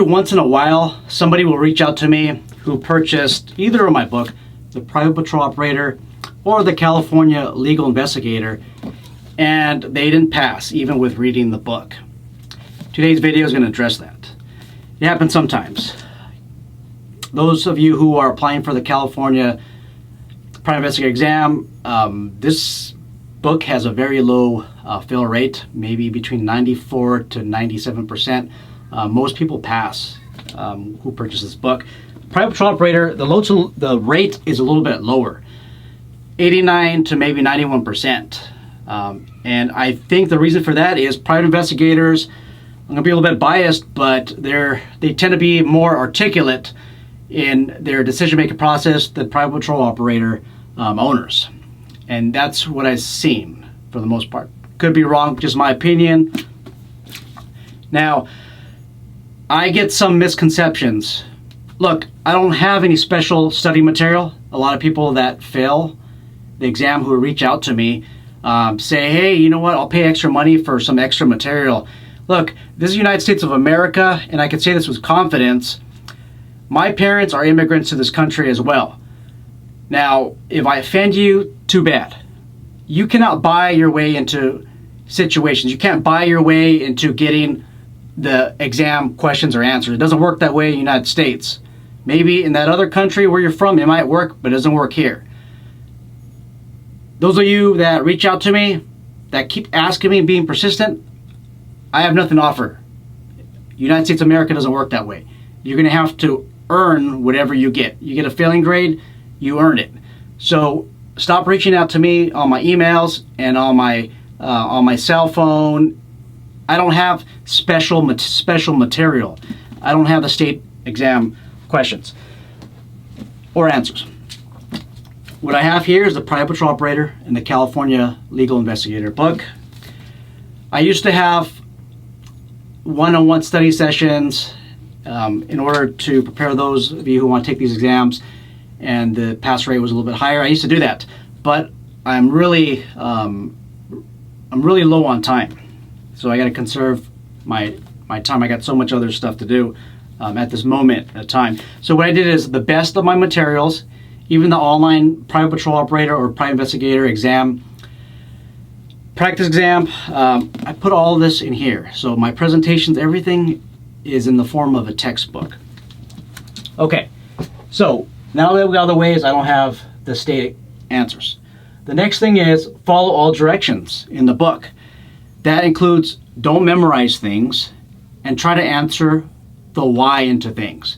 Once in a while, somebody will reach out to me who purchased either of my book, The Private Patrol Operator or The California Legal Investigator, and they didn't pass even with reading the book. Today's video is going to address that. It happens sometimes. Those of you who are applying for the California Private Investigator exam, this book has a very low fail rate, maybe between 94 to 97%. Most people pass who purchase this book. Private Patrol Operator, the rate is a little bit lower, 89 to maybe 91%. And I think the reason for that is private investigators, I'm going to be a little bit biased, but they tend to be more articulate in their decision-making process than private patrol operator owners. And that's what I've seen for the most part. Could be wrong, just my opinion. Now, I get some misconceptions. Look, I don't have any special study material. A lot of people that fail the exam who reach out to me say, hey, you know what, I'll pay extra money for some extra material. Look, this is the United States of America, and I can say this with confidence. My parents are immigrants to this country as well. Now, if I offend you, too bad. You cannot buy your way into situations. You can't buy your way into getting the exam questions or answers. It doesn't work that way in the United States. Maybe in that other country where you're from, it might work, but it doesn't work here. Those of you that reach out to me, that keep asking me and being persistent, I have nothing to offer. United States of America doesn't work that way. You're going to have to earn whatever you get. You get a failing grade, you earn it. So stop reaching out to me on my emails and on my cell phone. I don't have special material. I don't have the state exam questions or answers. What I have here is the Private Patrol Operator and the California Legal Investigator book. I used to have one-on-one study sessions in order to prepare those of you who want to take these exams, and the pass rate was a little bit higher. I used to do that, but I'm really low on time, so I got to conserve my time. I got so much other stuff to do at this moment in time. So what I did is the best of my materials, even the online Private Patrol Operator or Private Investigator exam, practice exam, I put all of this in here. So my presentations, everything is in the form of a textbook. Okay, so now that we got out of the ways, I don't have the state answers. The next thing is follow all directions in the book. That includes don't memorize things and try to answer the why into things.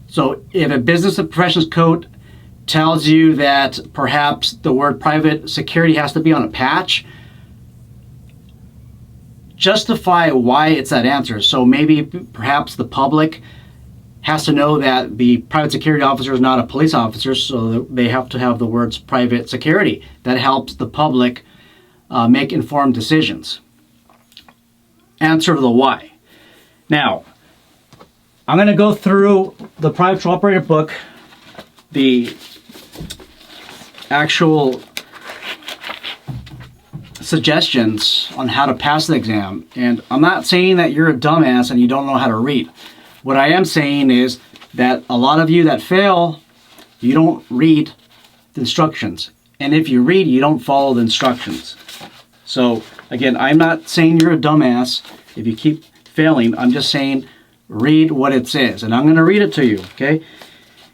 So if a business and professions code tells you that perhaps the word private security has to be on a patch, justify why it's that answer. So maybe perhaps the public has to know that the private security officer is not a police officer, so they have to have the words private security. That helps the public make informed decisions. Answer the why. Now, I'm going to go through the Private Patrol Operator book, the actual suggestions on how to pass the exam. And I'm not saying that you're a dumbass and you don't know how to read. What I am saying is that a lot of you that fail, you don't read the instructions. And if you read, you don't follow the instructions. So again, I'm not saying you're a dumbass if you keep failing. I'm just saying read what it says. And I'm going to read it to you, okay?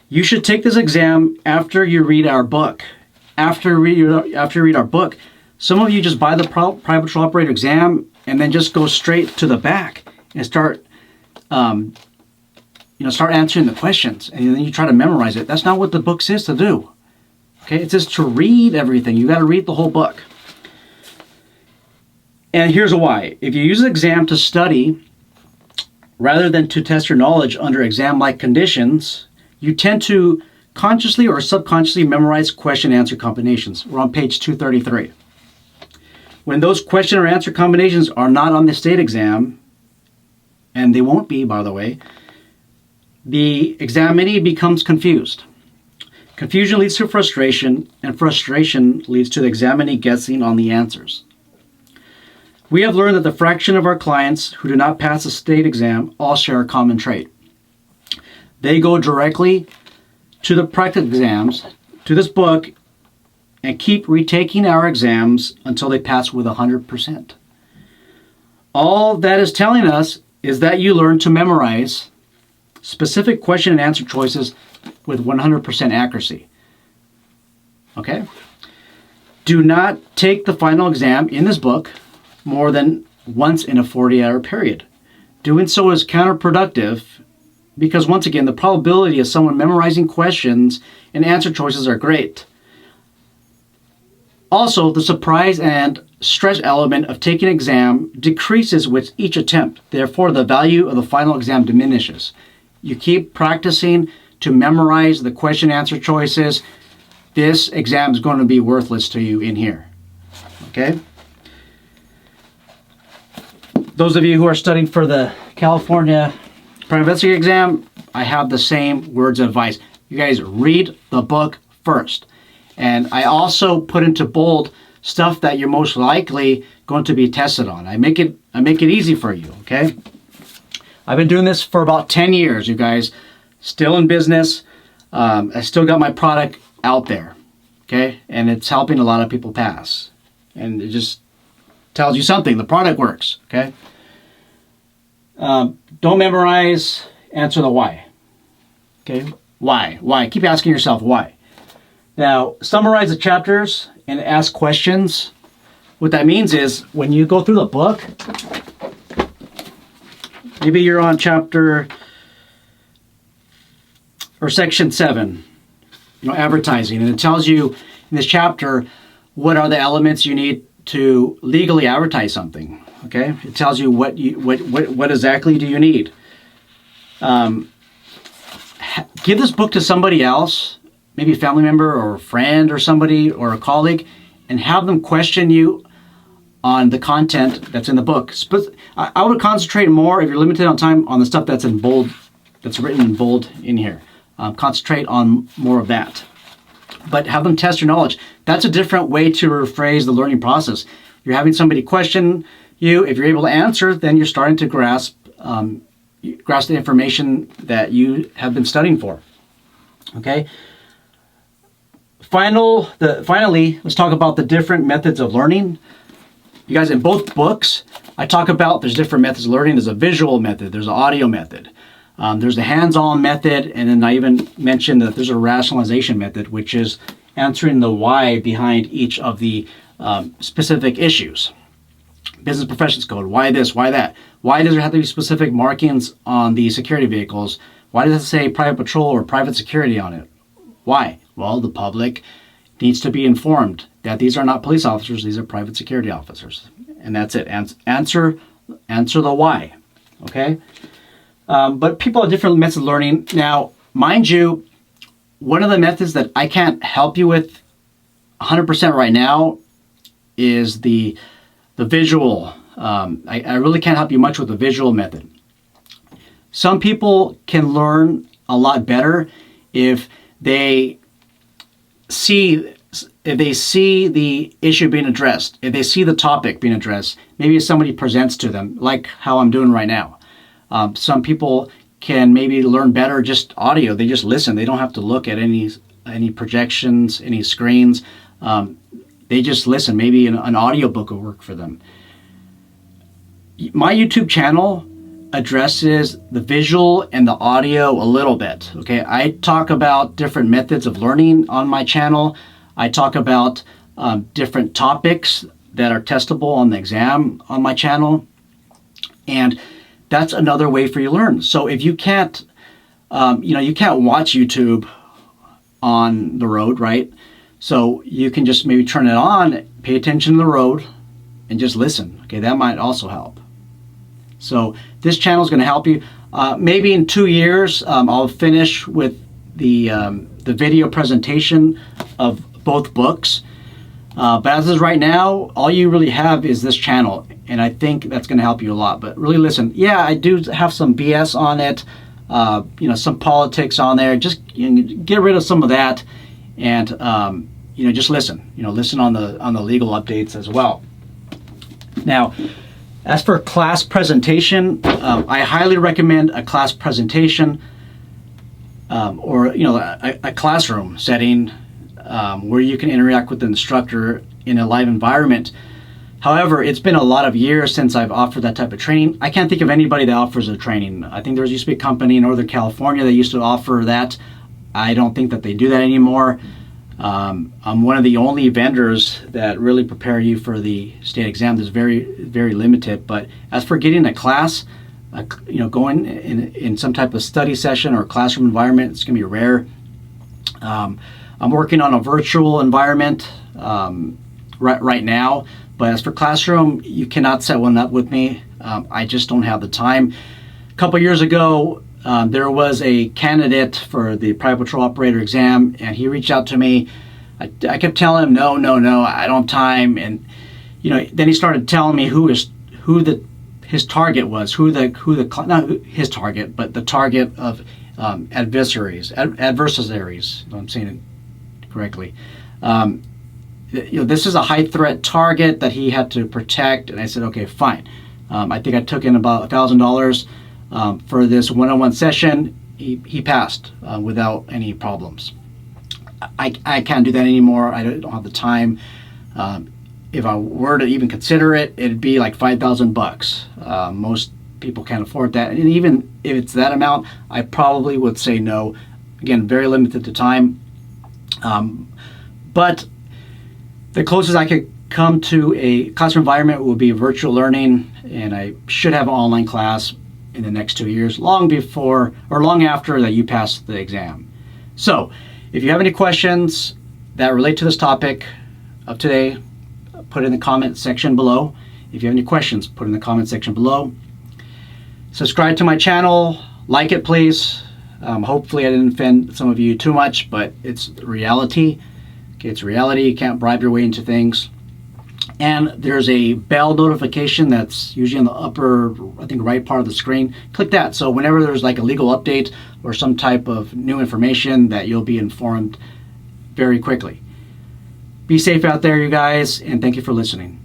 You should take this exam after you read our book. After you read our book, some of you just buy the Private Patrol Operator exam and then just go straight to the back and start answering the questions, and then you try to memorize it. That's not what the book says to do. Okay, it says to read everything. You got to read the whole book. And here's why. If you use the exam to study rather than to test your knowledge under exam-like conditions, you tend to consciously or subconsciously memorize question-answer combinations. We're on page 233. When those question or answer combinations are not on the state exam, and they won't be, by the way, the examinee becomes confused. Confusion leads to frustration, and frustration leads to the examinee guessing on the answers. We have learned that the fraction of our clients who do not pass the state exam all share a common trait. They go directly to the practical exams, to this book, and keep retaking our exams until they pass with 100%. All that is telling us is that you learn to memorize specific question and answer choices with 100% accuracy. Okay? Do not take the final exam in this book more than once in a 40-hour period. Doing so is counterproductive because, once again, the probability of someone memorizing questions and answer choices are great. Also, the surprise and stress element of taking an exam decreases with each attempt. Therefore, the value of the final exam diminishes. You keep practicing to memorize the question and answer choices. This exam is going to be worthless to you in here. Okay? Those of you who are studying for the California Private Investigator exam, I have the same words of advice. You guys read the book first. And I also put into bold stuff that you're most likely going to be tested on. I make it easy for you, okay? I've been doing this for about 10 years, you guys. Still in business. I still got my product out there, okay? And it's helping a lot of people pass. And it just tells you something. The product works, okay? Don't memorize, answer the why. Okay? Why? Why? Keep asking yourself why. Now, summarize the chapters and ask questions. What that means is when you go through the book, maybe you're on chapter or section 7, advertising, and it tells you in this chapter what are the elements you need to legally advertise something. Okay, it tells you what exactly do you need. Give this book to somebody else, maybe a family member or a friend or somebody or a colleague, and have them question you on the content that's in the book. I would concentrate more, if you're limited on time, on the stuff that's in bold, that's written in bold in here. Concentrate on more of that. But have them test your knowledge. That's a different way to rephrase the learning process. You're having somebody question you. If you're able to answer, then you're starting to grasp the information that you have been studying for. Okay. Finally, let's talk about the different methods of learning. You guys, in both books, I talk about there's different methods of learning. There's a visual method. There's an audio method. There's the hands-on method, and then I even mentioned that there's a rationalization method, which is answering the why behind each of the specific issues. Business Professions Code, why this, why that? Why does there have to be specific markings on the security vehicles? Why does it say private patrol or private security on it? Why? Well, the public needs to be informed that these are not police officers, these are private security officers. And that's it. Answer the why, okay? But people have different methods of learning. Now, mind you, one of the methods that I can't help you with 100% right now is the visual. I really can't help you much with the visual method. Some people can learn a lot better if they see the issue being addressed, if they see the topic being addressed. Maybe if somebody presents to them, like how I'm doing right now. Some people can maybe learn better just audio. They just listen. They don't have to look at any projections, any screens. They just listen. Maybe an audiobook will work for them. My YouTube channel addresses the visual and the audio a little bit. Okay, I talk about different methods of learning on my channel. I talk about different topics that are testable on the exam on my channel, and that's another way for you to learn. So if you can't, you can't watch YouTube on the road, right? So you can just maybe turn it on, pay attention to the road, and just listen. Okay, that might also help. So this channel is going to help you. Maybe in 2 years, I'll finish with the video presentation of both books. But as is right now, all you really have is this channel, and I think that's going to help you a lot. But really listen. Yeah, I do have some BS on it. Some politics on there. Just get rid of some of that, and just listen. Listen on the legal updates as well. Now, as for class presentation, I highly recommend a class presentation. or a classroom setting where you can interact with the instructor in a live environment. However, it's been a lot of years since I've offered that type of training. I can't think of anybody that offers a training. I think there used to be a company in Northern California that used to offer that. I don't think that they do that anymore. I'm one of the only vendors that really prepare you for the state exam. That's very, very limited. But as for getting a class, going in some type of study session or classroom environment, it's going to be rare. I'm working on a virtual environment right now. But as for classroom, you cannot set one up with me. I just don't have the time. A couple years ago, there was a candidate for the private patrol operator exam, and he reached out to me. I kept telling him, no, I don't have time. And then he started telling me who his target was, not his target, but the target of adversaries. If I'm saying it correctly. This is a high threat target that he had to protect, and I said, okay, fine. I think I took in about $1,000 for this one-on-one session. He passed without any problems. I can't do that anymore. I don't have the time. If I were to even consider it, it'd be like $5,000. Most people can't afford that, and even if it's that amount, I probably would say no. Again, very limited to time. But the closest I could come to a classroom environment would be virtual learning, and I should have an online class in the next 2 years, long before or long after that you pass the exam. So, if you have any questions that relate to this topic of today, put it in the comment section below. If you have any questions, put it in the comment section below. Subscribe to my channel, like it please. Hopefully I didn't offend some of you too much, but it's reality. Okay, it's reality. You can't bribe your way into things. And there's a bell notification that's usually on the upper, I think, right part of the screen. Click that. So whenever there's like a legal update or some type of new information, that you'll be informed very quickly. Be safe out there, you guys, and thank you for listening.